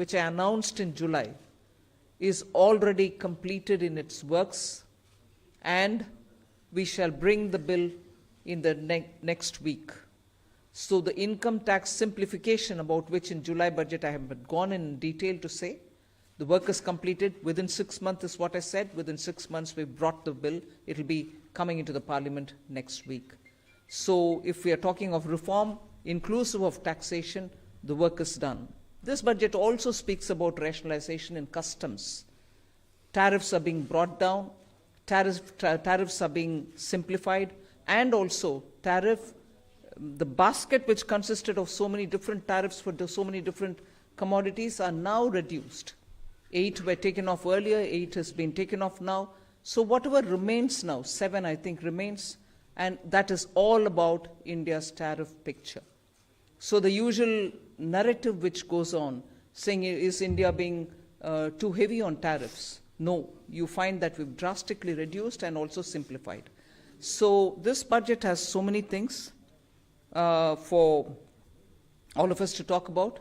which I announced in July, is already completed in its works, and we shall bring the bill in the next week. So the income tax simplification, about which in July budget I have gone in detail to say, the work is completed within 6 months is what I said. Within 6 months we've brought the bill. It will be coming into the parliament next week. So if we are talking of reform, inclusive of taxation, the work is done. This budget also speaks about rationalization in customs. Tariffs are being brought down, tariffs are being simplified, and also the basket which consisted of so many different tariffs for so many different commodities are now reduced. 8 were taken off earlier, 8 has been taken off now. So whatever remains now, 7 I think remains, and that is all about India's tariff picture. So the usual narrative which goes on, saying is India being too heavy on tariffs? No, you find that we've drastically reduced and also simplified. So this budget has so many things for all of us to talk about.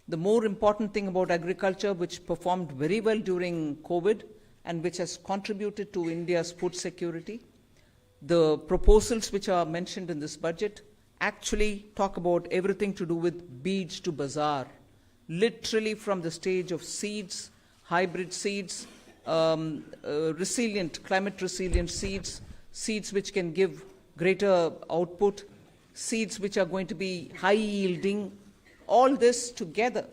The more important thing about agriculture, which performed very well during COVID and which has contributed to India's food security, the proposals which are mentioned in this budget actually talk about everything to do with beej to bazaar, literally from the stage of seeds, hybrid seeds, climate resilient seeds, seeds which can give greater output, seeds which are going to be high yielding, all this together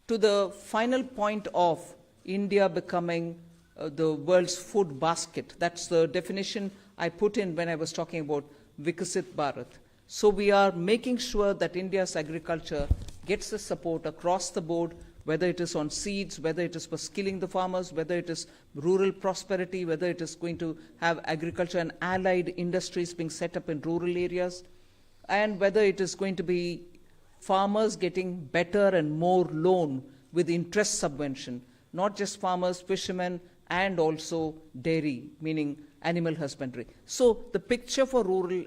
to the final point of India becoming the world's food basket. That's the definition I put in when I was talking about Vikasit Bharat. So we are making sure that India's agriculture gets the support across the board, whether it is on seeds, whether it is for skilling the farmers, whether it is rural prosperity, whether it is going to have agriculture and allied industries being set up in rural areas, and whether it is going to be farmers getting better and more loan with interest subvention, not just farmers, fishermen, and also dairy, meaning animal husbandry. So the picture for rural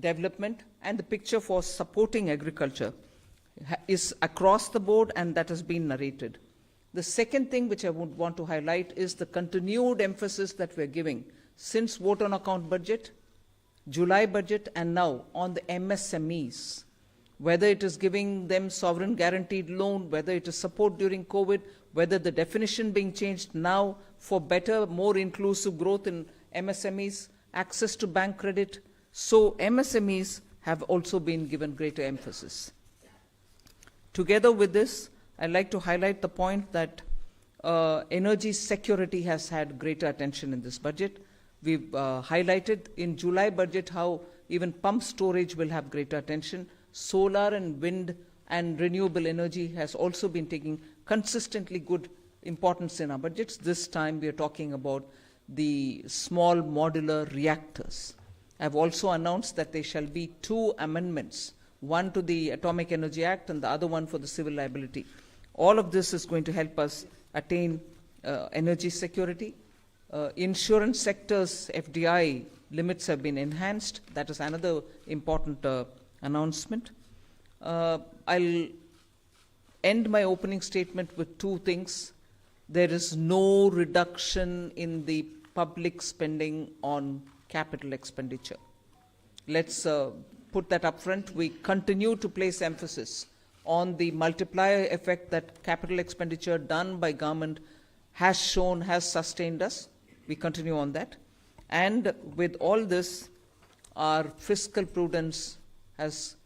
development and the picture for supporting agriculture is across the board, and that has been narrated. The second thing which I would want to highlight is the continued emphasis that we're giving since vote on account budget, July budget, and now on the MSMEs. Whether it is giving them sovereign guaranteed loan, whether it is support during COVID, whether the definition being changed now for better, more inclusive growth in MSMEs, access to bank credit. So MSMEs have also been given greater emphasis. Together with this, I'd like to highlight the point that energy security has had greater attention in this budget. We've highlighted in July budget how even pump storage will have greater attention. Solar and wind and renewable energy has also been taking consistently good importance in our budgets. This time we are talking about the small modular reactors. I've also announced that there shall be 2 amendments, one to the Atomic Energy Act and the other one for the civil liability. All of this is going to help us attain energy security. Insurance sector's FDI limits have been enhanced. That is another important announcement. I'll end my opening statement with 2 things. There is no reduction in the public spending on capital expenditure. Let's put that up front. We continue to place emphasis on the multiplier effect that capital expenditure done by government has shown, has sustained us. We continue on that. And with all this, our fiscal prudence has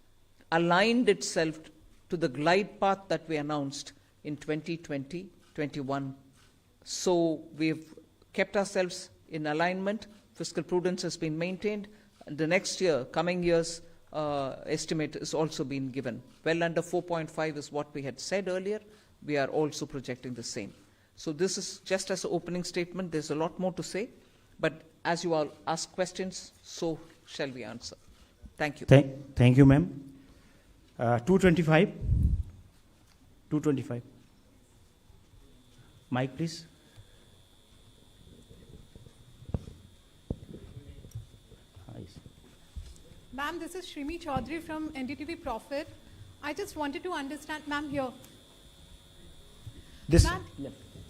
aligned itself to the glide path that we announced in 2020-21. So we've kept ourselves in alignment. Fiscal prudence has been maintained. And the next year, coming years, estimate is also been given. Well under 4.5 is what we had said earlier. We are also projecting the same. So this is just as an opening statement. There's a lot more to say. But as you all ask questions, so shall we answer. Thank you. Thank you, ma'am. 225. 225. Mic, please. Ma'am, this is Shrimi Chaudhary from NDTV Profit. I just wanted to understand, ma'am, here. This, Ma'am,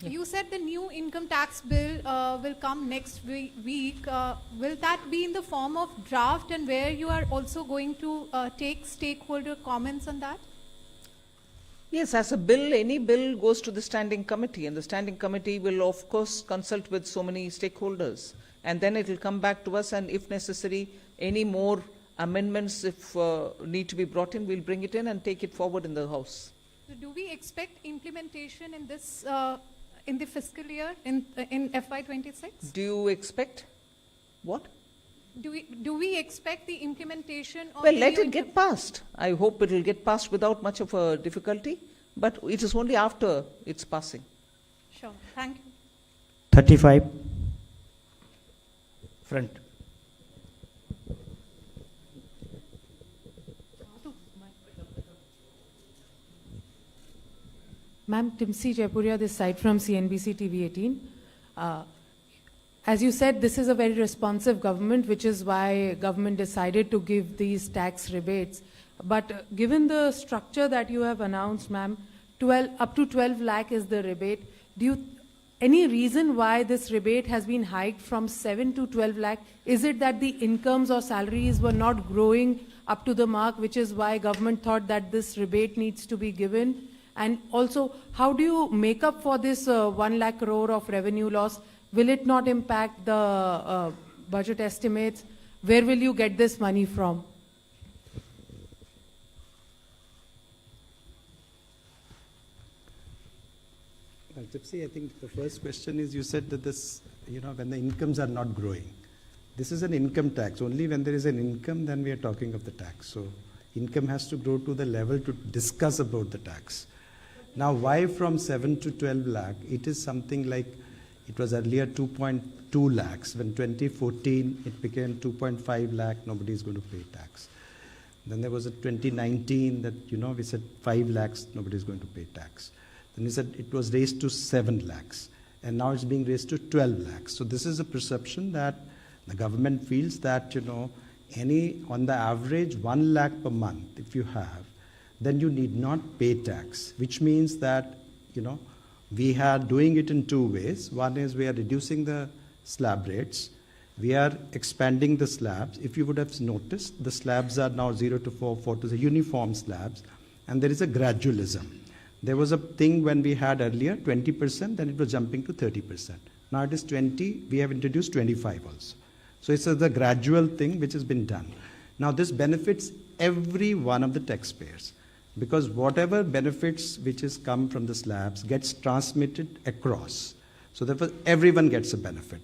you said the new income tax bill will come next week. Will that be in the form of draft, and where you are also going to take stakeholder comments on that? Yes, as a bill, any bill goes to the standing committee, and the standing committee will, of course, consult with so many stakeholders. And then it will come back to us, and if necessary, any more amendments, if need to be brought in, we'll bring it in and take it forward in the House. So do we expect implementation in this, in the fiscal year, in FY26? Do you expect what? Do we expect the implementation of Well, the let new it get passed. I hope it will get passed without much of a difficulty, but it is only after its passing. Sure, thank you. 35. Front. Ma'am, Timsi Jaipuria, this side from CNBC TV 18. As you said, this is a very responsive government, which is why government decided to give these tax rebates. But given the structure that you have announced, ma'am, up to 12 lakh is the rebate. Any reason why this rebate has been hiked from 7 to 12 lakh? Is it that the incomes or salaries were not growing up to the mark, which is why government thought that this rebate needs to be given? And also, how do you make up for this 1 lakh crore of revenue loss? Will it not impact the budget estimates? Where will you get this money from? Well, Gypsy, I think the first question is, you said that this, when the incomes are not growing. This is an income tax. Only when there is an income, then we are talking of the tax. So income has to grow to the level to discuss about the tax. Now, why from 7 to 12 lakh? It is something like, it was earlier 2.2 lakhs. When 2014, it became 2.5 lakh, nobody is going to pay tax. Then there was a 2019 that, we said 5 lakhs, nobody is going to pay tax. Then we said it was raised to 7 lakhs. And now it's being raised to 12 lakhs. So this is a perception that the government feels that, on the average 1 lakh per month, if you have, then you need not pay tax, which means that, we are doing it in two ways. One is we are reducing the slab rates. We are expanding the slabs. If you would have noticed, the slabs are now 0 to 4, 4 to the uniform slabs, and there is a gradualism. There was a thing when we had earlier 20%, then it was jumping to 30%. Now it is 20, we have introduced 25 also. So it's the gradual thing which has been done. Now this benefits every one of the taxpayers, because whatever benefits which has come from the slabs gets transmitted across. So therefore everyone gets a benefit.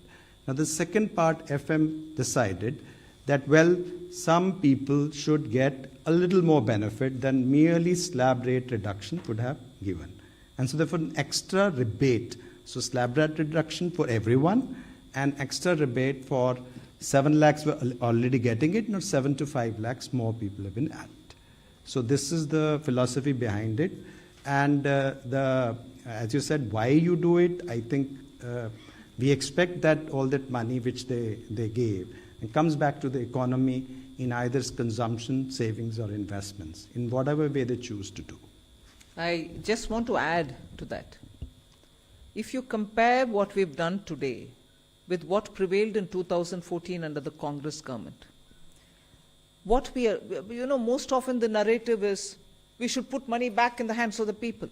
Now the second part, FM decided that, well, some people should get a little more benefit than merely slab rate reduction would have given. And so therefore an extra rebate. So slab rate reduction for everyone, and extra rebate for 7 lakhs were already getting it, now 7 to 5 lakhs more people have been added. So this is the philosophy behind it. And as you said, why you do it, I think we expect that all that money which they gave, it comes back to the economy in either consumption, savings, or investments, in whatever way they choose to do. I just want to add to that. If you compare what we've done today with what prevailed in 2014 under the Congress government, what we are, most often the narrative is we should put money back in the hands of the people.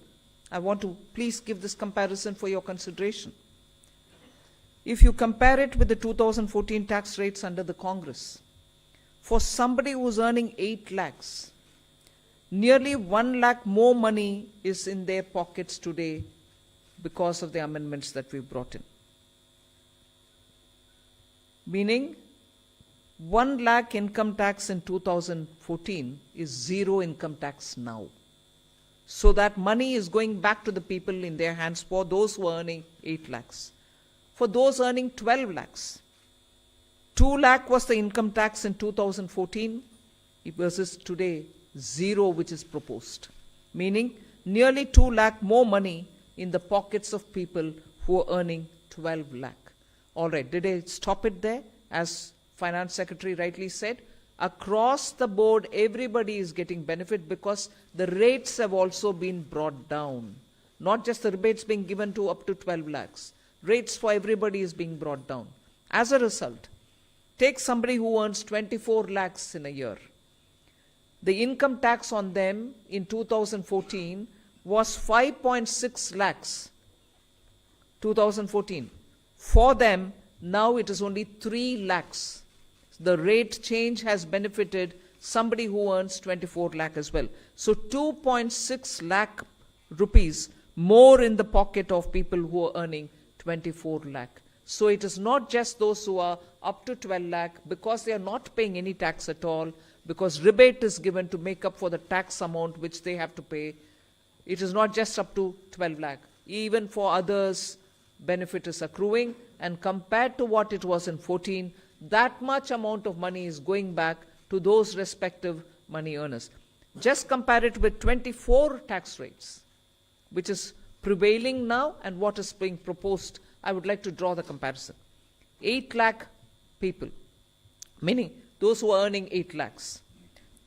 I want to please give this comparison for your consideration. If you compare it with the 2014 tax rates under the Congress, for somebody who's earning 8 lakhs, nearly 1 lakh more money is in their pockets today because of the amendments that we've brought in. Meaning, 1 lakh income tax in 2014 is 0 income tax now. So that money is going back to the people in their hands for those who are earning 8 lakhs. For those earning 12 lakhs, 2 lakh was the income tax in 2014 versus today 0 which is proposed. Meaning nearly 2 lakh more money in the pockets of people who are earning 12 lakh. All right, did I stop it there? As Finance Secretary rightly said, Across the board, everybody is getting benefit because the rates have also been brought down. Not just the rebates being given to up to 12 lakhs. Rates for everybody is being brought down. As a result, take somebody who earns 24 lakhs in a year. The income tax on them in 2014 was 5.6 lakhs. 2014. For them, now it is only 3 lakhs. The rate change has benefited somebody who earns 24 lakh as well. So 2.6 lakh rupees more in the pocket of people who are earning 24 lakh. So it is not just those who are up to 12 lakh because they are not paying any tax at all, because rebate is given to make up for the tax amount which they have to pay. It is not just up to 12 lakh. Even for others, benefit is accruing, and compared to what it was in 14, that much amount of money is going back to those respective money earners. Just compare it with 24 tax rates, which is prevailing now, and what is being proposed. I would like to draw the comparison. 8 lakh people, meaning those who are earning 8 lakhs.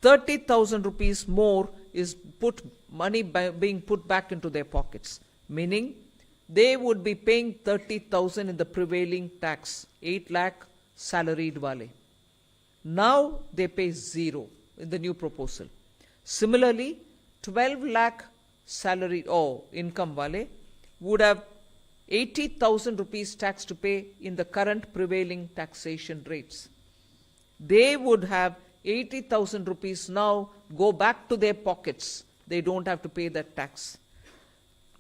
30,000 rupees more is being put back into their pockets, meaning they would be paying 30,000 in the prevailing tax, 8 lakh salaried wale. Now they pay 0 in the new proposal. Similarly, 12 lakh salary or income wale would have 80,000 rupees tax to pay in the current prevailing taxation rates. They would have 80,000 rupees now go back to their pockets. They don't have to pay that tax.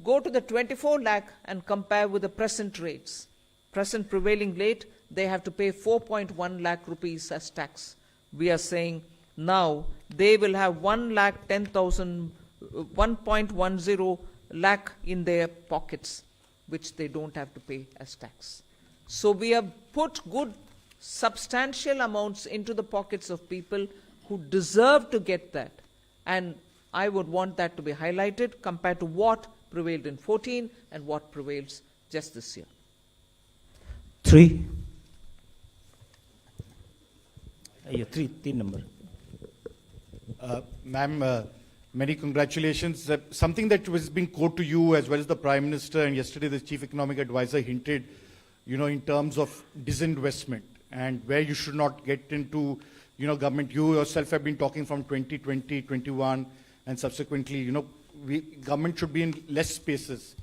Go to the 24 lakh and compare with the present rates. Present prevailing rate, they have to pay 4.1 lakh rupees as tax. We are saying now they will have 1.10 lakh in their pockets, which they don't have to pay as tax. So we have put good substantial amounts into the pockets of people who deserve to get that. And I would want that to be highlighted compared to what prevailed in 14 and what prevails just this year. 3. Yeah, 3 number. Ma'am, many congratulations. Something that was being quoted to you as well as the Prime Minister and yesterday the Chief Economic Advisor hinted, in terms of disinvestment and where you should not get into, government. You yourself have been talking from 2020, 21 and subsequently, government should be in less spaces.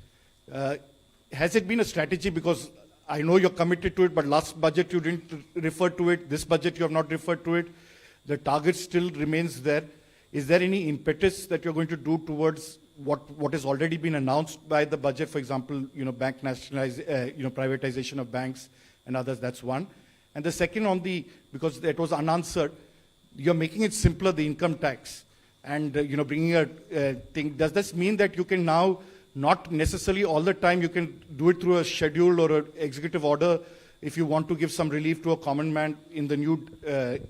Has it been a strategy? Because I know you're committed to it, but last budget you didn't refer to it. This budget you have not referred to it. The target still remains there. Is there any impetus that you're going to do towards what has already been announced by the budget? For example, bank privatization of banks and others. That's one. And the second because that was unanswered, you're making it simpler, the income tax, and bringing a thing. Does this mean that you can now not necessarily all the time you can do it through a schedule or an executive order if you want to give some relief to a common man in the new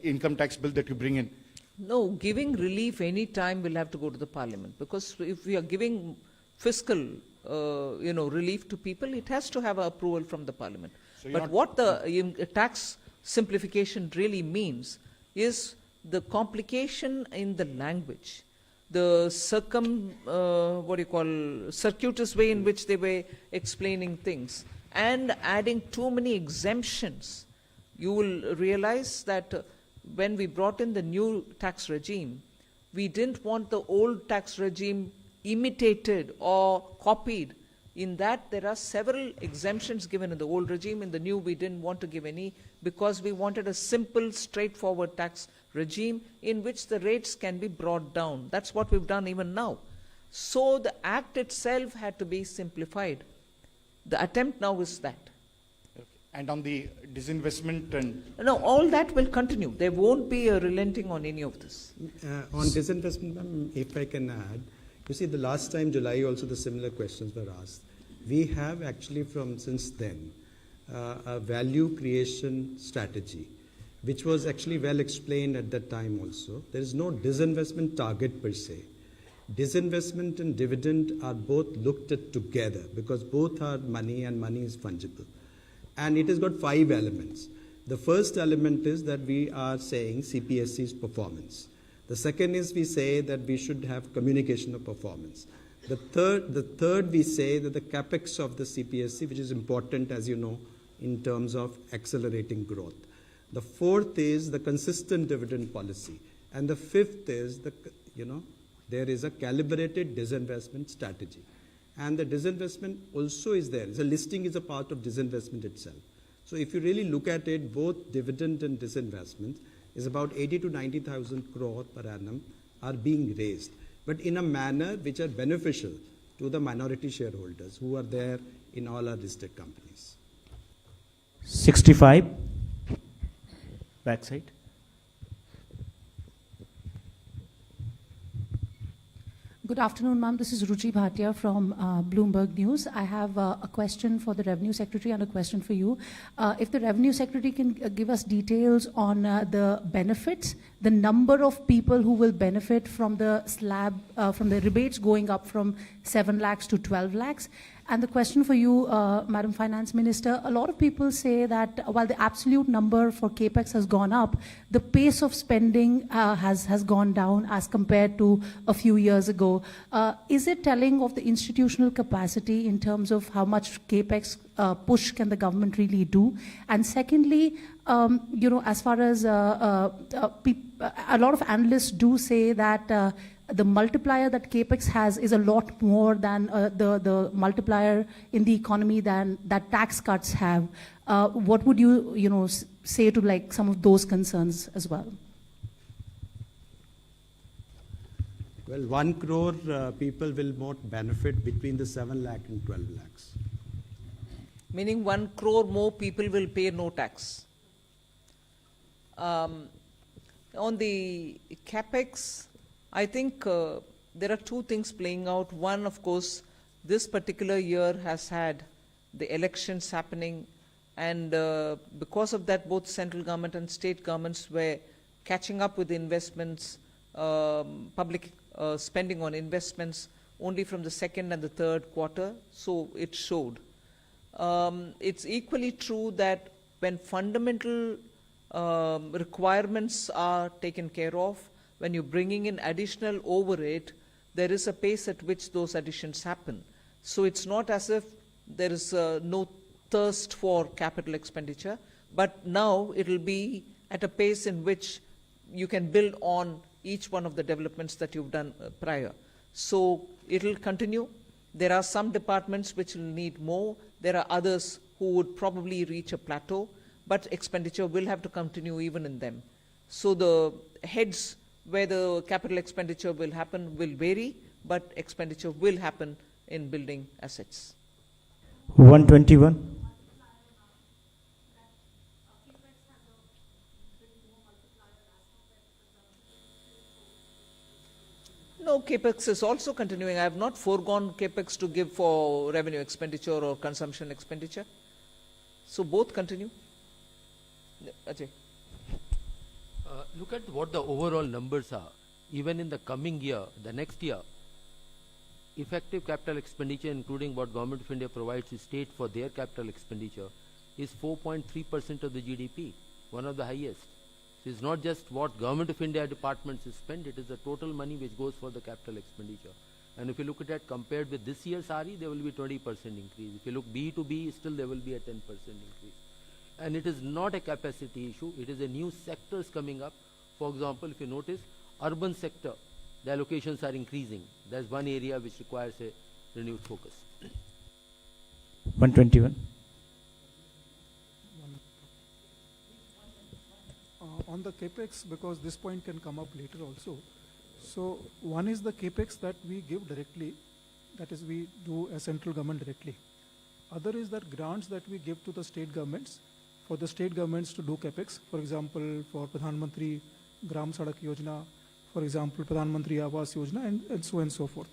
income tax bill that you bring in? No, giving relief any time will have to go to the Parliament, because if we are giving fiscal relief to people, it has to have approval from the Parliament. So but what the tax simplification really means is the complication in the language, the circuitous way in which they were explaining things, and adding too many exemptions. You will realize that when we brought in the new tax regime, we didn't want the old tax regime imitated or copied. In that, there are several exemptions given in the old regime. In the new, we didn't want to give any because we wanted a simple, straightforward tax regime in which the rates can be brought down. That's what we've done even now. So the act itself had to be simplified. The attempt now is that. Okay. And on the disinvestment and... No, all that will continue. There won't be a relenting on any of this. On disinvestment, ma'am, if I can add, you see, the last time, July, also the similar questions were asked. We have actually since then, a value creation strategy, which was actually well explained at that time also. There is no disinvestment target per se. Disinvestment and dividend are both looked at together because both are money and money is fungible. And it has got 5 elements. The first element is that we are saying CPSC's performance. The second is we say that we should have communication of performance. The third we say that the capex of the CPSC, which is important, as you know, in terms of accelerating growth. The fourth is the consistent dividend policy. And the fifth is, there is a calibrated disinvestment strategy. And the disinvestment also is there. The listing is a part of disinvestment itself. So if you really look at it, both dividend and disinvestment is about 80 to 90,000 crore per annum are being raised, but in a manner which are beneficial to the minority shareholders who are there in all our listed companies. 65, backside. Good afternoon, ma'am. This is Ruchi Bhatia from Bloomberg News. I have a question for the Revenue Secretary and a question for you. If the Revenue Secretary can give us details on the benefits, the number of people who will benefit from the slab, from the rebates going up from 7 lakhs to 12 lakhs. And the question for you, Madam Finance Minister, a lot of people say that while the absolute number for CAPEX has gone up, the pace of spending has gone down as compared to a few years ago. Is it telling of the institutional capacity in terms of how much CAPEX push can the government really do? And secondly, as far as a lot of analysts do say that the multiplier that CAPEX has is a lot more than the multiplier in the economy than that tax cuts have. What would you, say to like some of those concerns as well? Well, 1 crore people will more benefit between the 7 lakh and 12 lakhs. Meaning 1 crore more people will pay no tax. On the CAPEX, I think there are two things playing out. One, of course, this particular year has had the elections happening, and because of that, both central government and state governments were catching up with investments, public spending on investments only from the second and the third quarter, so it showed. It's equally true that when fundamental requirements are taken care of, when you're bringing in additional overhead, there is a pace at which those additions happen. So it's not as if there is no thirst for capital expenditure, but now it will be at a pace in which you can build on each one of the developments that you've done prior. So it will continue. There are some departments which will need more. There are others who would probably reach a plateau, but expenditure will have to continue even in them. So the heads where the capital expenditure will happen will vary, but expenditure will happen in building assets. 121. No, CAPEX is also continuing. I have not foregone CAPEX to give for revenue expenditure or consumption expenditure. So both continue. Ajay. Look at what the overall numbers are. Even in the coming year, the next year, effective capital expenditure, including what Government of India provides to state for their capital expenditure, is 4.3% of the GDP, one of the highest. So it's not just what Government of India departments spend, it is the total money which goes for the capital expenditure. And if you look at that compared with this year's RE, there will be 20% increase. If you look B to B, still there will be a 10% increase. And it is not a capacity issue, it is a new sectors coming up. For example, if you notice, urban sector, the allocations are increasing. That's one area which requires a renewed focus. 121. On the CAPEX, because this point can come up later also. So one is the CAPEX that we give directly, that is we do as central government directly. Other is that grants that we give to the state governments, for the state governments to do CAPEX, for example, for Pradhan Mantri Gram Sadak Yojana, for example, Pradhan Mantri Awas Yojana, and so on and so forth.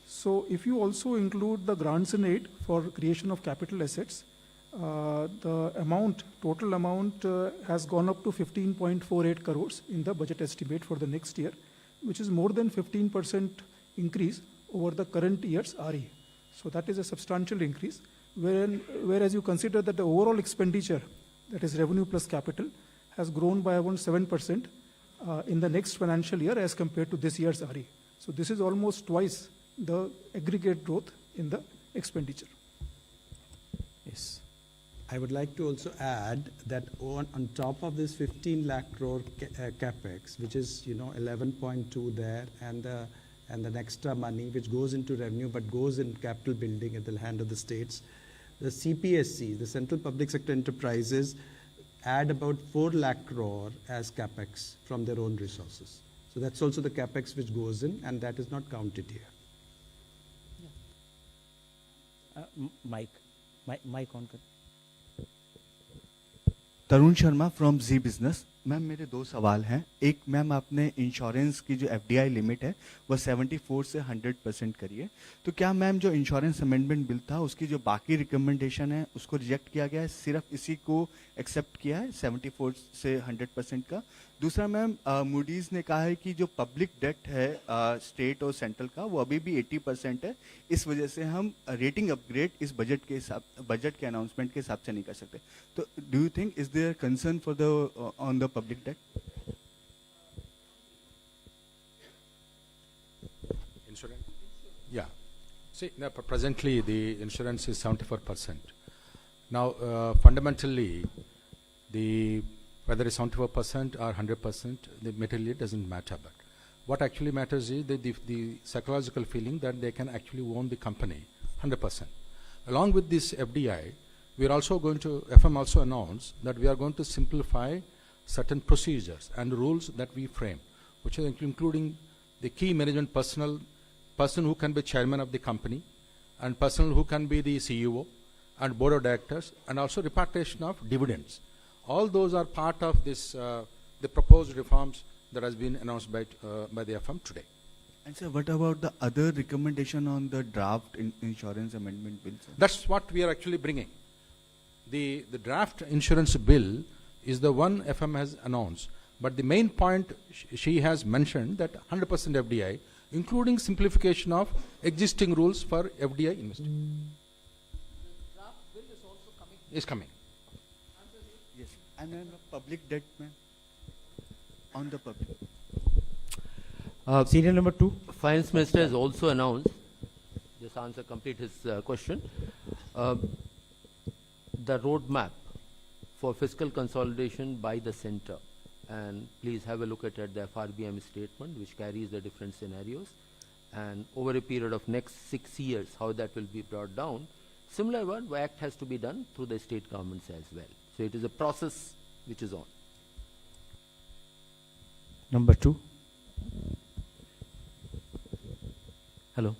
So if you also include the grants and aid for creation of capital assets, the amount, total amount has gone up to 15.48 crores in the budget estimate for the next year, which is more than 15% increase over the current year's RE. So that is a substantial increase. Whereas you consider that the overall expenditure that is revenue plus capital, has grown by around 7% in the next financial year as compared to this year's RE. So this is almost twice the aggregate growth in the expenditure. Yes. I would like to also add that on top of this 15 lakh crore capex, which is 11.2 there, and the extra money which goes into revenue but goes in capital building at the hand of the states, the CPSC, the Central Public Sector Enterprises, add about 4 lakh crore as capex from their own resources. So that's also the capex which goes in, and that is not counted here. Mic on कर. Tarun Sharma from Zee Business. Ma'am मेरे दो सवाल हैं. एक, ma'am आपने insurance की जो FDI limit है वो 74 से 100% करी है, तो क्या मैम जो इंश्योरेंस अमेंडमेंट बिल था उसकी जो बाकी रिकमेंडेशन है उसको रिजेक्ट किया गया है, सिर्फ इसी को एक्सेप्ट किया है 74 से 100% का? दूसरा मैम, मूडीज ने कहा है कि जो पब्लिक डेट है स्टेट और सेंट्रल का वो अभी भी 80% है, इस वजह से हम रेटिंग अपग्रेड इस बजट के अनाउंसमेंट के हिसाब से नहीं कर सकते. तो do you think is there concern for the on the public debt? Insurance? Yeah. See, now, presently the insurance is 74%. Now, fundamentally, whether it's 74% or 100%, the material doesn't matter. But what actually matters is the psychological feeling that they can actually own the company 100%. Along with this FDI, we are also going to, FM also announced that we are going to simplify certain procedures and rules that we frame, which are including the key management personnel, person who can be chairman of the company, and person who can be the CEO, and board of directors, and also repatriation of dividends. All those are part of this, the proposed reforms that has been announced by the FM today. And sir, what about the other recommendation on the draft insurance amendment bill, sir? That's what we are actually bringing. The draft insurance bill is the one FM has announced, but the main point she has mentioned that 100% FDI, including simplification of existing rules for FDI investing. The draft bill is also coming. Is coming. Yes. And then the public debt, ma'am, on the public. Serial number 2. Finance Minister has also announced, just answer complete his question, the roadmap for fiscal consolidation by the center, and please have a look at the FRBM statement which carries the different scenarios, and over a period of next 6 years how that will be brought down. Similar one act has to be done through the state governments as well. So it is a process which is on. Number 2. Hello,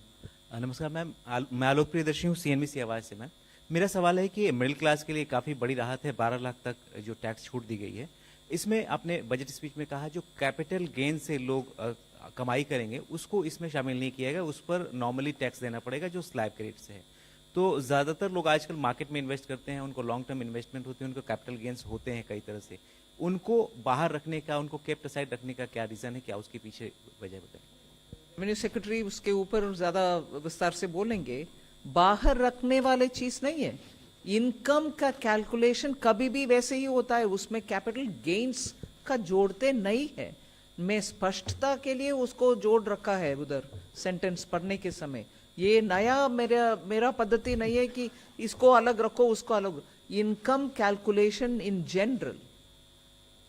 नमस्कार ma'am, मैं आलोक प्रियदर्शी हूँ CNBC आवाज़ से. Ma'am, मेरा सवाल है कि middle class के लिए काफ़ी बड़ी राहत है, 12 लाख तक जो टैक्स छूट दी गई है. इसमें आपने बजट स्पीच में कहा जो कैपिटल गेन से लोग कमाई करेंगे उसको इसमें शामिल नहीं किया गया, उस पर नॉर्मली टैक्स देना पड़ेगा जो स्लैब के रेट से है. तो ज़्यादातर लोग आजकल मार्केट में इन्वेस्ट करते हैं, उनको लॉन्ग टर्म इन्वेस्टमेंट होती है, उनको कैपिटल गेन्स होते हैं कई तरह से. उनको बाहर रखने का, उनको केप्ट असाइड रखने का क्या रीज़न है, क्या उसके पीछे वजह बताएं? रेवेन्यू सेक्रेटरी उसके ऊपर ज्यादा विस्तार से बोलेंगे. बाहर रखने वाले चीज नहीं है. इनकम का कैलकुलेशन कभी भी वैसे ही होता है, उसमें कैपिटल गेन्स का जोड़ते नहीं है. मैं स्पष्टता के लिए उसको जोड़ रखा है उधर सेंटेंस पढ़ने के समय. ये नया मेरा पद्धति नहीं है कि इसको अलग रखो उसको अलग. Income calculation in general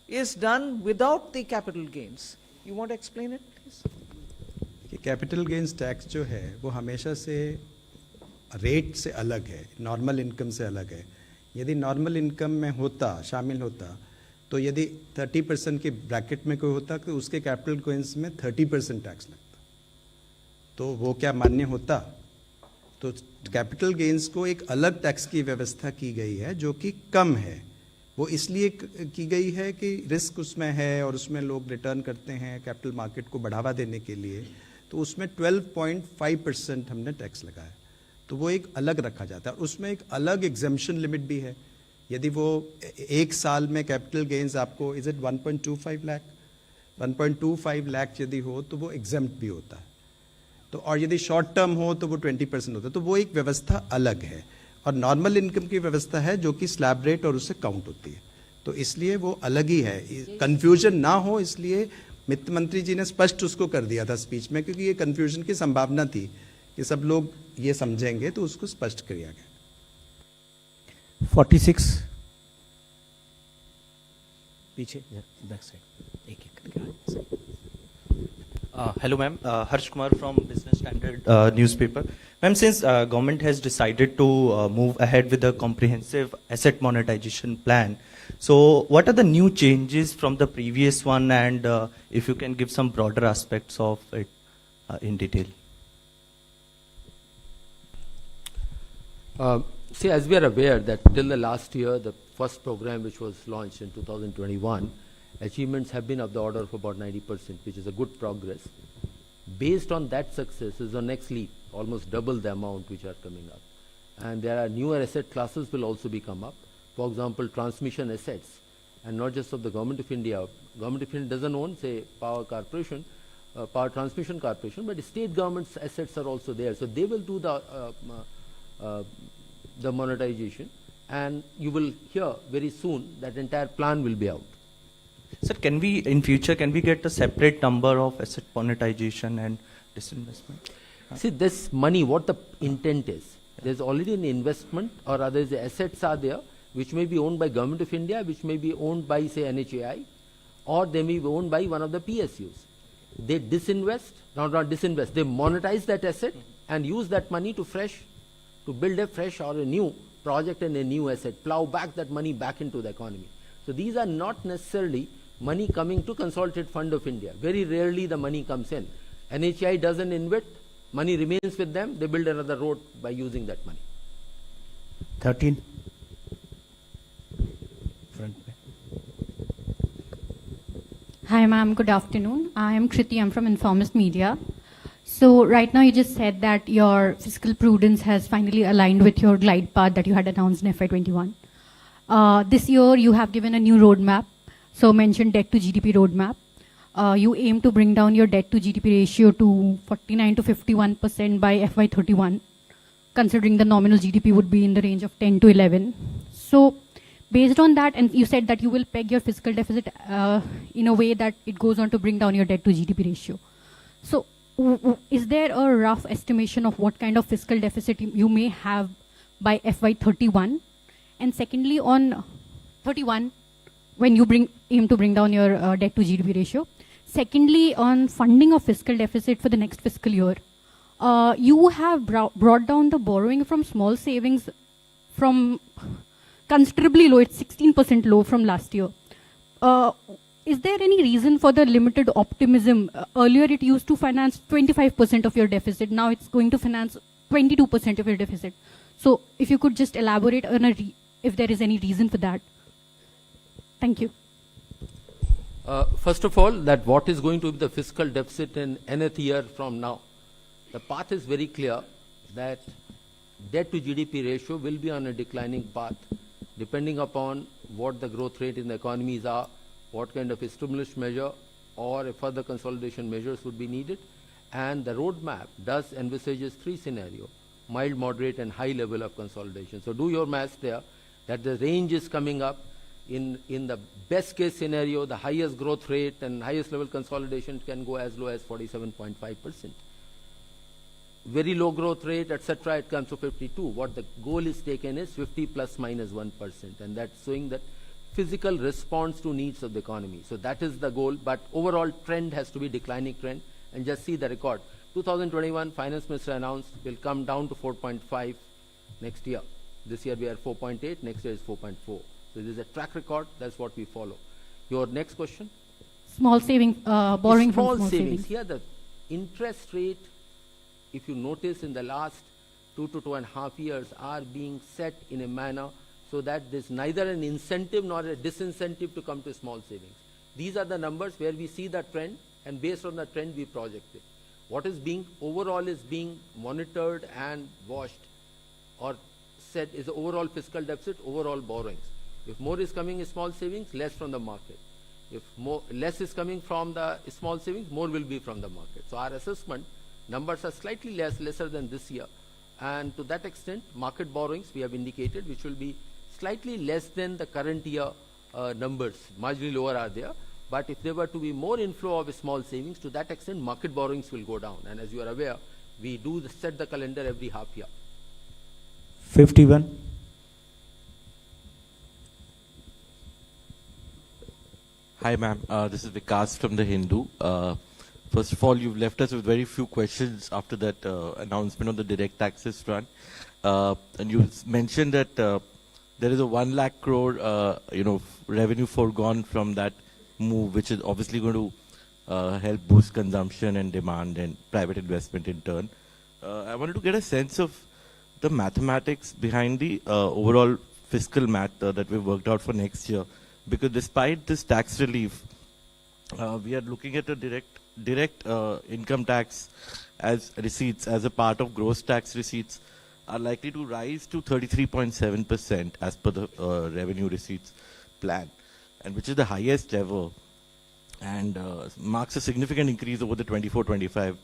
is done without the capital gains. You want to explain it please? Capital gains tax जो है वो हमेशा से रेट से अलग है, नॉर्मल इनकम से अलग है. यदि नॉर्मल इनकम में होता, शामिल होता, तो यदि 30% के ब्रैकेट में कोई होता तो उसके कैपिटल गेन्स में 30% टैक्स लगता. तो वो क्या मान्य होता? तो कैपिटल गेन्स को एक अलग टैक्स की व्यवस्था की गई है जो कि कम है. वो इसलिए की गई है कि रिस्क उसमें है और उसमें लोग रिटर्न करते हैं कैपिटल मार्केट को बढ़ावा देने के लिए. तो उसमें 12.5% हमने टैक्स लगाया. तो वो एक अलग रखा जाता है. उसमें एक अलग एग्जेम्पशन लिमिट भी है. यदि वो एक साल में कैपिटल गेन्स आपको इज इट 1.25 लाख 1.25 लाख यदि हो तो वो एग्जेम्प्ट भी होता है. तो और यदि शॉर्ट टर्म हो तो वो 20% होता है. तो वो एक व्यवस्था अलग है. और नॉर्मल इनकम की व्यवस्था है जो कि स्लैब रेट और उससे काउंट होती है. तो इसलिए वो अलग ही है, कंफ्यूजन ना हो इसलिए वित्त मंत्री जी ने स्पष्ट उसको कर दिया था स्पीच में, क्योंकि ये कंफ्यूजन की संभावना थी कि सब लोग ये समझेंगे, तो उसको स्पष्ट किया गया। 46 पीछे बैक साइड एक करके। Hello, ma'am. Harsh Kumar from Business Standard newspaper. Ma'am, since government has decided to move ahead with a comprehensive asset monetization plan, so what are the new changes from the previous one, and if you can give some broader aspects of it in detail? See, as we are aware that till the last year, the first program which was launched in 2021, achievements have been of the order of about 90%, which is a good progress. Based on that success is the next leap, almost double the amount which are coming up. And there are newer asset classes will also be come up. For example, transmission assets, and not just of the Government of India. Government of India doesn't own, say, power corporation, power transmission corporation, but state government's assets are also there. So they will do the monetization, and you will hear very soon that entire plan will be out. Sir, can we, in future, can we get a separate number of asset monetization and disinvestment? See, this money, what the intent is, there's already an investment, or rather the assets are there, which may be owned by Government of India, which may be owned by, say, NHAI, or they may be owned by one of the PSUs. They disinvest, not disinvest, they monetize that asset and use that money to build a fresh or a new project and a new asset, plow back that money back into the economy. So these are not necessarily money coming to Consolidated Fund of India. Very rarely the money comes in. NHI doesn't invest, money remains with them, they build another road by using that money. 13 front में. Hi ma'am, good afternoon. I am Kriti, I'm from Informist Media. So right now you just said that your fiscal prudence has finally aligned with your glide path that you had announced in FY21. This year you have given a new roadmap, so mentioned debt to GDP roadmap. You aim to bring down your debt to GDP ratio to 49 to 51% by FY31, considering the nominal GDP would be in the range of 10 to 11. So based on that, and you said that you will peg your fiscal deficit in a way that it goes on to bring down your debt to GDP ratio. So is there a rough estimation of what kind of fiscal deficit you may have by FY31? And secondly, on 31, when you aim to bring down your debt to GDP ratio. Secondly, on funding of fiscal deficit for the next fiscal year, you have brought down the borrowing from small savings from considerably low. It's 16% low from last year. Is there any reason for the limited optimism? Earlier it used to finance 25% of your deficit. Now it's going to finance 22% of your deficit. So if you could just elaborate on if there is any reason for that. Thank you. First of all, that what is going to be the fiscal deficit in nth year from now. The path is very clear that debt to GDP ratio will be on a declining path depending upon what the growth rate in the economies are, what kind of a stimulus measure or a further consolidation measures would be needed. And the roadmap does envisages three scenarios: mild, moderate and high level of consolidation. So do your math there, that the range is coming up. In the best case scenario, the highest growth rate and highest level consolidation can go as low as 47.5%. Very low growth rate, etc., it comes to 52. What the goal is taken is 50 plus minus 1%, and that's showing that physical response to needs of the economy. So that is the goal, but overall trend has to be declining trend. And just see the record. 2021, Finance Minister announced will come down to 4.5 next year. This year we are 4.8, next year is 4.4. So this is a track record, that's what we follow. Your next question? Small saving, borrowing from small savings. Here the interest rate, if you notice in the last 2 to 2.5 years, are being set in a manner so that there's neither an incentive nor a disincentive to come to small savings. These are the numbers where we see the trend, and based on the trend we project it. What is being overall is being monitored and watched or set is the overall fiscal deficit, overall borrowings. If more is coming in small savings, less from the market. If less is coming from the small savings, more will be from the market. So our assessment numbers are slightly lesser than this year. And to that extent, market borrowings we have indicated, which will be slightly less than the current year numbers, marginally lower are there. But if there were to be more inflow of small savings, to that extent, market borrowings will go down. And as you are aware, we do set the calendar every half year. 51. Hi, ma'am. This is Vikas from The Hindu. First of all, you've left us with very few questions after that announcement on the direct taxes front. And you mentioned that there is a 1 lakh crore, revenue foregone from that move, which is obviously going to help boost consumption and demand and private investment in turn. I wanted to get a sense of the mathematics behind the overall fiscal math that we've worked out for next year. Because despite this tax relief, we are looking at a direct income tax as receipts, as a part of gross tax receipts, are likely to rise to 33.7% as per the revenue receipts plan, and which is the highest ever, and marks a significant increase over the 24-25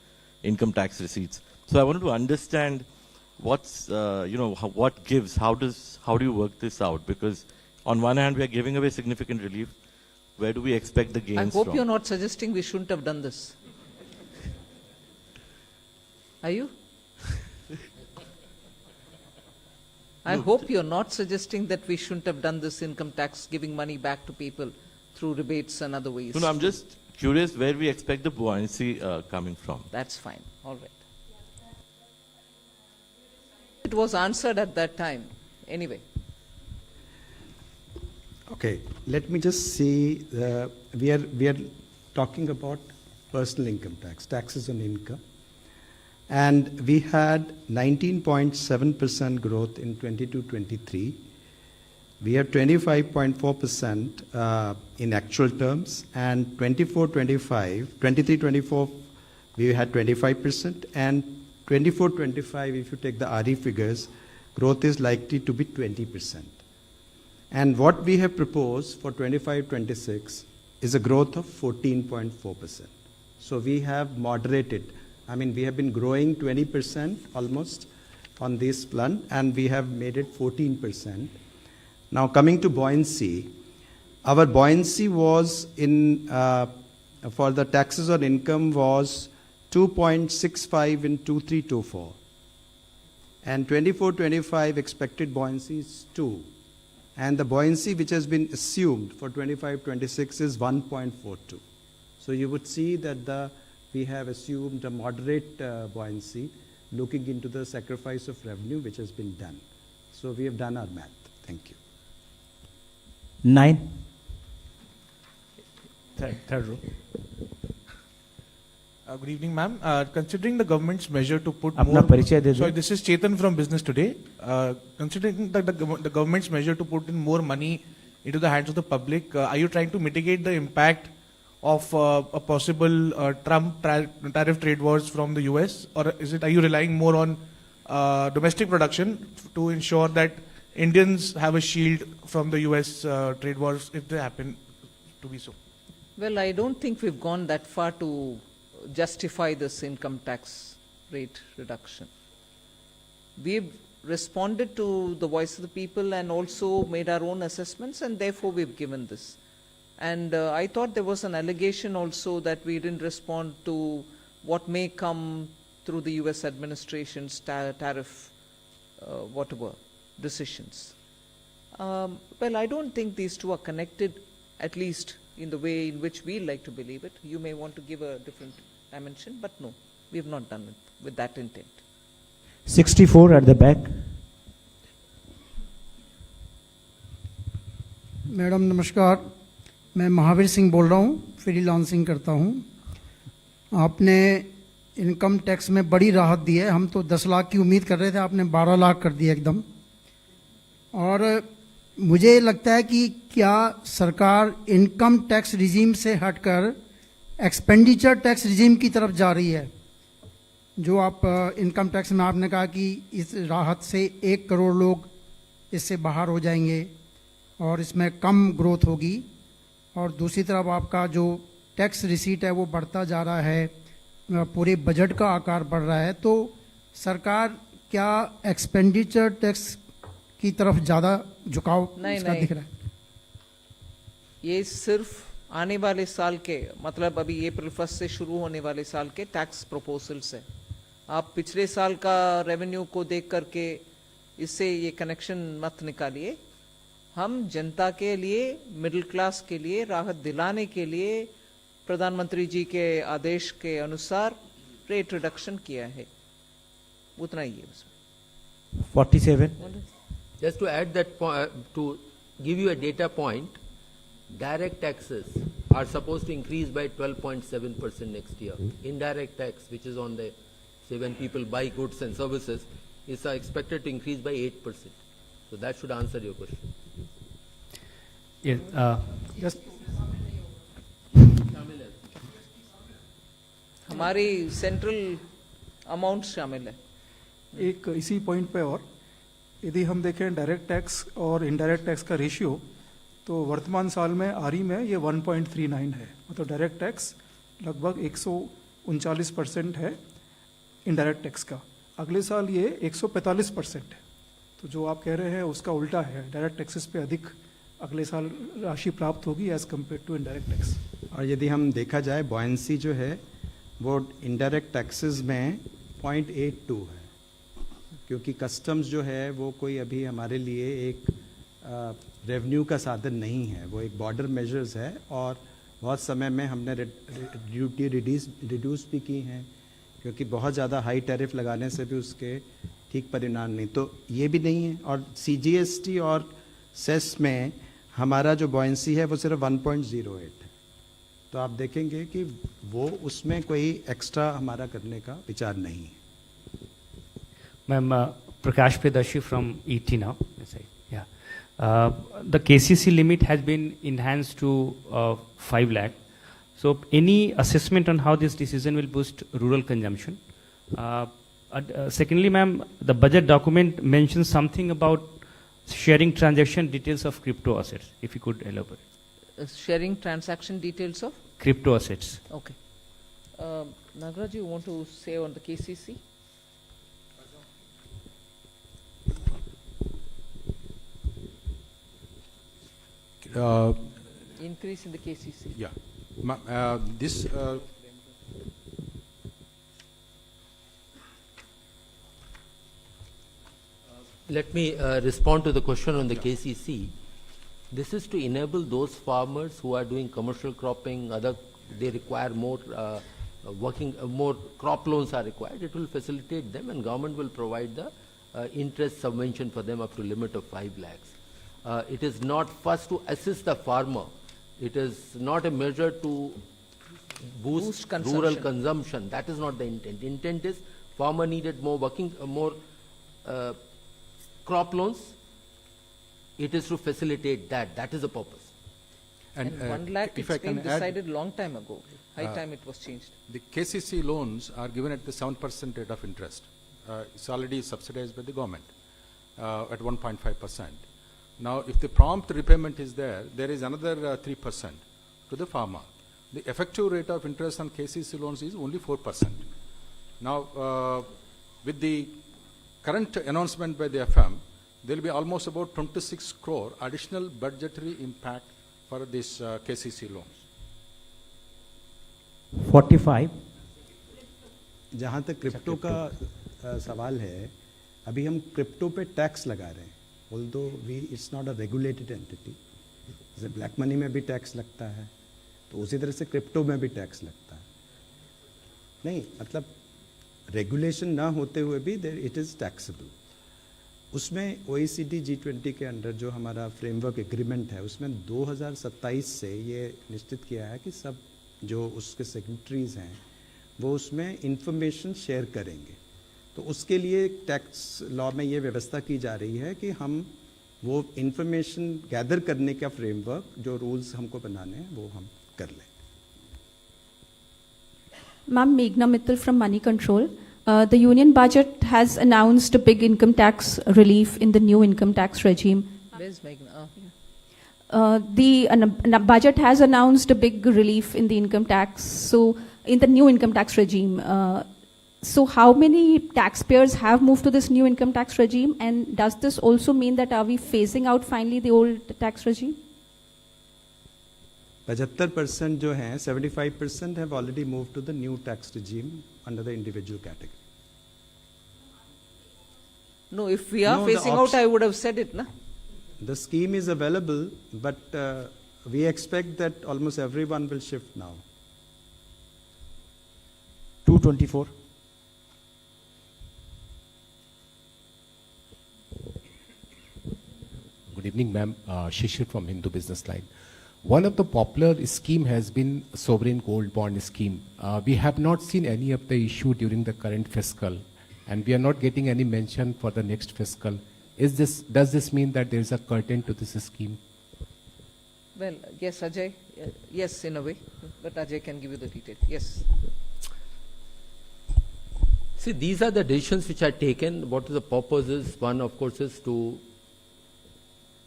income tax receipts. So I wanted to understand what's, what gives, how do you work this out? Because on one hand, we are giving away significant relief. Where do we expect the gains I hope from? you're not suggesting we shouldn't have done this. Are you? I hope you're not suggesting that we shouldn't have done this income tax, giving money back to people through rebates and other ways. No, I'm just curious where we expect the buoyancy coming from. That's fine. All right. It was answered at that time. Anyway. Okay, let me just see, we are talking about personal income tax, taxes on income. And we had 19.7% growth in 22-23. We have 25.4% in actual terms, and 23-24, we had 25%, and 24-25, if you take the RE figures, growth is likely to be 20%. And what we have proposed for 25-26 is a growth of 14.4%. So we have moderated. I mean, we have been growing 20% almost on this plan, and we have made it 14%. Now coming to buoyancy, our buoyancy was for the taxes on income was 2.65 in 23-24. And 24-25 expected buoyancy is 2. And the buoyancy which has been assumed for 25-26 is 1.42. So you would see that we have assumed a moderate buoyancy looking into the sacrifice of revenue which has been done. So we have done our math. Thank you. 9. Third row. Good evening, ma'am. Considering the government's measure to put Apna परिचय दे दो. Sorry, this is Chetan from Business Today. Considering that the government's measure to put in more money into the hands of the public, are you trying to mitigate the impact of a possible Trump tariff trade wars from the US, or are you relying more on domestic production to ensure that Indians have a shield from the US trade wars if they happen to be so? Well, I don't think we've gone that far to justify this income tax rate reduction. We've responded to the voice of the people and also made our own assessments, and therefore we've given this. And I thought there was an allegation also that we didn't respond to what may come through the US administration's tariff whatever decisions. Well, I don't think these two are connected, at least in the way in which we like to believe it. You may want to give a different dimension, but no, we have not done it with that intent. 64 at the back. Madam नमस्कार, मैं महावीर सिंह बोल रहा हूँ, freelancing करता हूँ। आपने income tax में बड़ी राहत दी है, हम तो 10 लाख की उम्मीद कर रहे थे, आपने 12 लाख कर दिया एकदम। और मुझे लगता है कि क्या सरकार इनकम टैक्स रिजीम से हटकर एक्सपेंडिचर टैक्स रिजीम की तरफ जा रही है? जो आप इनकम टैक्स में आपने कहा कि इस राहत से 1 करोड़ लोग इससे बाहर हो जाएंगे और इसमें कम ग्रोथ होगी, और दूसरी तरफ आपका जो टैक्स रिसीट है वो बढ़ता जा रहा है, पूरे बजट का आकार बढ़ रहा है, तो सरकार क्या एक्सपेंडिचर टैक्स की तरफ ज़्यादा झुकाव इसका दिख रहा है? ये सिर्फ आने वाले साल के, मतलब अभी अप्रैल 1 से शुरू होने वाले साल के टैक्स प्रपोजल्स है। आप पिछले साल का रेवेन्यू को देख करके इससे ये कनेक्शन मत निकालिए। हम जनता के लिए, मिडिल क्लास के लिए राहत दिलाने के लिए प्रधानमंत्री जी के आदेश के अनुसार रेट रिडक्शन किया है, उतना ही है उसमें। 47. Just to add that to give you a data point, direct taxes are supposed to increase by 12.7% next year. Indirect tax, which is on the, say when people buy goods and services, is expected to increase by 8%. So that should answer your question. Yes, Just हमारी central amount शामिल है। एक इसी point पे और यदि हम देखें डायरेक्ट टैक्स और इनडायरेक्ट टैक्स का रेशियो, तो वर्तमान साल में आरई में ये 1.39 है, मतलब डायरेक्ट टैक्स लगभग 139% है इनडायरेक्ट टैक्स का। अगले साल ये 145% है। तो जो आप कह रहे हैं उसका उल्टा है, डायरेक्ट टैक्सेस पे अधिक अगले साल राशि प्राप्त होगी as compare to indirect tax. और यदि हम देखा जाए बॉयंसी जो है वो इनडायरेक्ट टैक्सेस में 0.82 है, क्योंकि कस्टम्स जो है वो कोई अभी हमारे लिए एक रेवेन्यू का साधन नहीं है, वो एक बॉर्डर मेजर्स है। और बहुत समय में हमने ड्यूटी रिड्यूस भी की हैं, क्योंकि बहुत ज़्यादा हाई टैरिफ लगाने से भी उसके ठीक परिणाम नहीं, तो ये भी नहीं है। और CGST और सेस में हमारा जो बॉयंसी है वो सिर्फ 1.08 है, तो आप देखेंगे कि वो उसमें कोई एक्स्ट्रा हमारा करने का विचार नहीं है। Ma'am, Prakash Priyadarshi from ET now. Yes, yeah. The KCC limit has been enhanced to 5 lakh. So, any assessment on how this decision will boost rural consumption? Secondly, ma'am, the budget document mentions something about sharing transaction details of crypto assets. If you could elaborate. Sharing transaction details of Crypto assets. Okay. Nagaraj, you want to say on the KCC? Increase in the KCC. Yeah. This Let me respond to the question on the KCC. This is to enable those farmers who are doing commercial cropping, they require more more crop loans are required. It will facilitate them, and government will provide the interest subvention for them up to limit of 5 lakhs. It is not first to assist the farmer. It is not a measure to boost rural consumption. That is not the intent. Intent is farmer needed more crop loans. It is to facilitate that. That is the purpose. And 1 lakh, it's been decided long time ago. High time it was changed. The KCC loans are given at the 7% rate of interest. It's already subsidized by the government at 1.5%. Now, if the prompt repayment is there, there is another 3% to the farmer. The effective rate of interest on KCC loans is only 4%. Now, with the current announcement by the FM, there will be almost about 26 crore additional budgetary impact for these KCC loans. 45. जहाँ तक crypto का सवाल है, अभी हम crypto पे tax लगा रहे हैं, although it's not a regulated entity. जैसे ब्लैक मनी में भी टैक्स लगता है, तो उसी तरह से क्रिप्टो में भी टैक्स लगता है। नहीं, मतलब रेगुलेशन ना होते हुए भी इट इज़ टैक्सेबल। उसमें OECD G20 के अंडर जो हमारा फ्रेमवर्क एग्रीमेंट है, उसमें 2027 से ये निश्चित किया है कि सब जो उसके सेक्रेटरीज हैं वो उसमें इंफॉर्मेशन शेयर करेंगे। तो उसके लिए टैक्स लॉ में ये व्यवस्था की जा रही है कि हम वो इंफॉर्मेशन गैदर करने का फ्रेमवर्क, जो रूल्स हमको बनाने हैं, वो हम कर लें। Ma'am, Meghna Mittal from Money Control. The union budget has announced a big income tax relief in the new income tax regime. Where's Meghna? The budget has announced a big relief in the income tax, so in the new income tax regime. So how many taxpayers have moved to this new income tax regime, and does this also mean that are we phasing out finally the old tax regime? 75% जो हैं, 75% have already moved to the new tax regime under the individual category. No, if we are No, the phasing out, I would have said it, na? The scheme is available, but we expect that almost everyone will shift now. 224. Good evening, ma'am. Shishir from Hindu Business Line. One of the popular scheme has been sovereign gold bond scheme. We have not seen any of the issue during the current fiscal, and we are not getting any mention for the next fiscal. Does this mean that there is a curtain to this scheme? Well, yes, Ajay. Yes, in a way. But Ajay can give you the detail. Yes. See, these are the decisions which are taken. What is the purpose is, one, of course, is to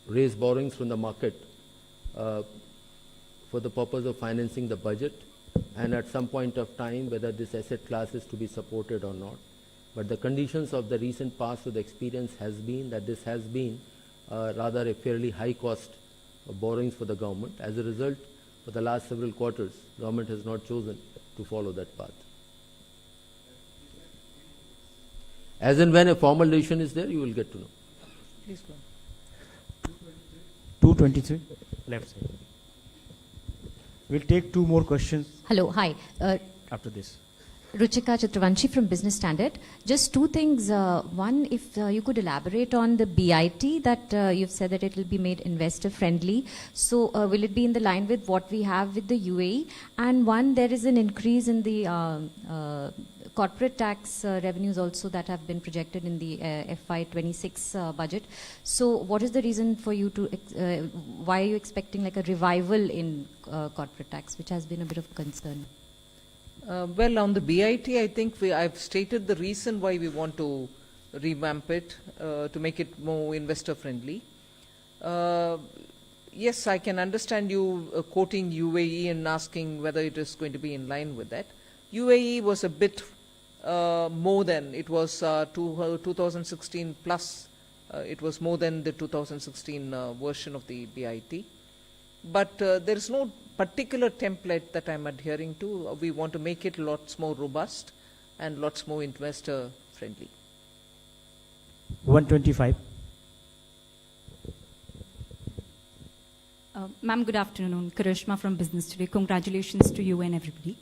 raise borrowings from the market for the purpose of financing the budget, and at some point of time, whether this asset class is to be supported or not. But the conditions of the recent past with the experience has been that this has been rather a fairly high cost of borrowings for the government. As a result, for the last several quarters, government has not chosen to follow that path. As and when a formal decision is there, you will get to know. Please go on. 223, left side. We'll take two more questions. Hello, hi. After this. Ruchika Chatravanshi from Business Standard. Just two things. One, if you could elaborate on the BIT that you've said that it will be made investor friendly. So will it be in the line with what we have with the UAE? And one, there is an increase in the corporate tax revenues also that have been projected in the FY26 budget. So what is the reason for you to, why are you expecting like a revival in corporate tax, which has been a bit of concern? Well, on the BIT, I think I've stated the reason why we want to revamp it, to make it more investor friendly. Yes, I can understand you quoting UAE and asking whether it is going to be in line with that. UAE was a bit more than, it was 2016 plus, it was more than the 2016 version of the BIT. But there is no particular template that I'm adhering to. We want to make it lots more robust and lots more investor friendly. 125. Ma'am, good afternoon. Karishma from Business Today. Congratulations to you and everybody.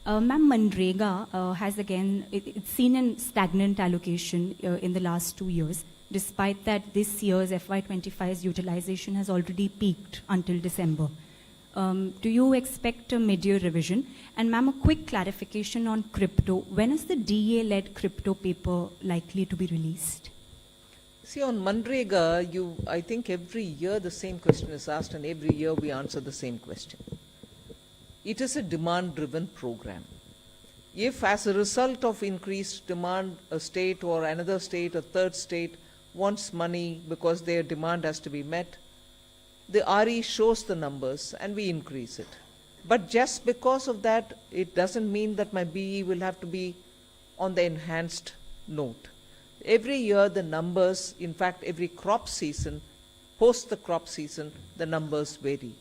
Ma'am, Manrega has again, it's seen a stagnant allocation in the last 2 years, despite that this year's FY25's utilization has already peaked until December. Do you expect a mid-year revision? And ma'am, a quick clarification on crypto. When is the DA-led crypto paper likely to be released? See, on Manrega, I think every year the same question is asked, and every year we answer the same question. It is a demand-driven program. If as a result of increased demand, a state or another state, a third state, wants money because their demand has to be met, the RE shows the numbers and we increase it. But just because of that, it doesn't mean that my BE will have to be on the enhanced note. Every year the numbers, in fact every crop season, post the crop season, the numbers vary.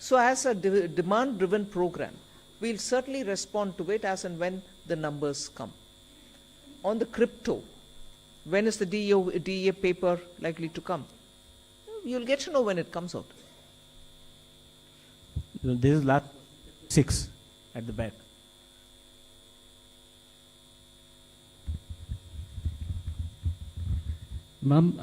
So as a demand-driven program, we'll certainly respond to it as and when the numbers come. On the crypto, when is the DA paper likely to come? You'll get to know when it comes out. This is last 6 at the back. Ma'am,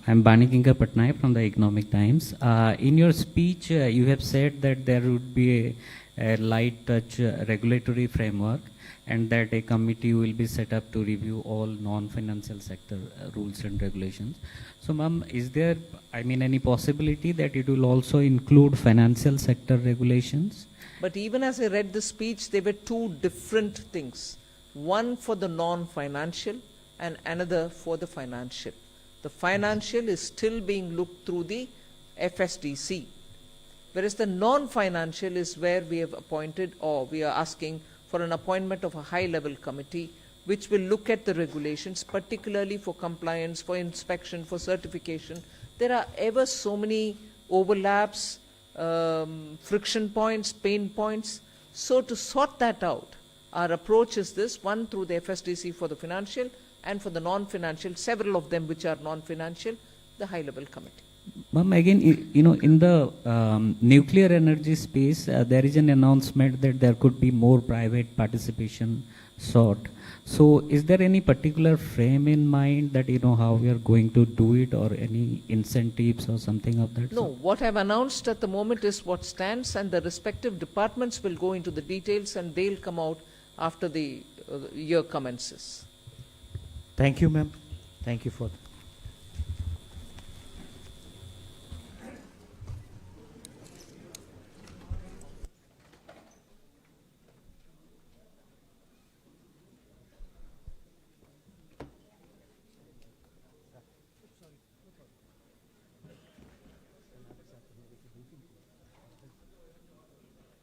I'm Banikinka Patnaik from the Economic Times. In your speech, you have said that there would be a light touch regulatory framework and that a committee will be set up to review all non-financial sector rules and regulations. So, ma'am, is there, any possibility that it will also include financial sector regulations? But even as I read the speech, there were two different things. One for the non-financial and another for the financial. The financial is still being looked through the FSDC, whereas the non-financial is where we have appointed, or we are asking for an appointment of a high-level committee which will look at the regulations, particularly for compliance, for inspection, for certification. There are ever so many overlaps, friction points, pain points. So to sort that out, our approach is this: one, through the FSDC for the financial, and for the non-financial, several of them which are non-financial, the high-level committee. Ma'am, again, in the nuclear energy space, there is an announcement that there could be more private participation sought. So, is there any particular frame in mind that how we are going to do it, or any incentives or something of that No, sort? what I've announced at the moment is what stands, and the respective departments will go into the details, and they'll come out after the year commences. Thank you, ma'am. Thank you for that.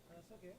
That's okay.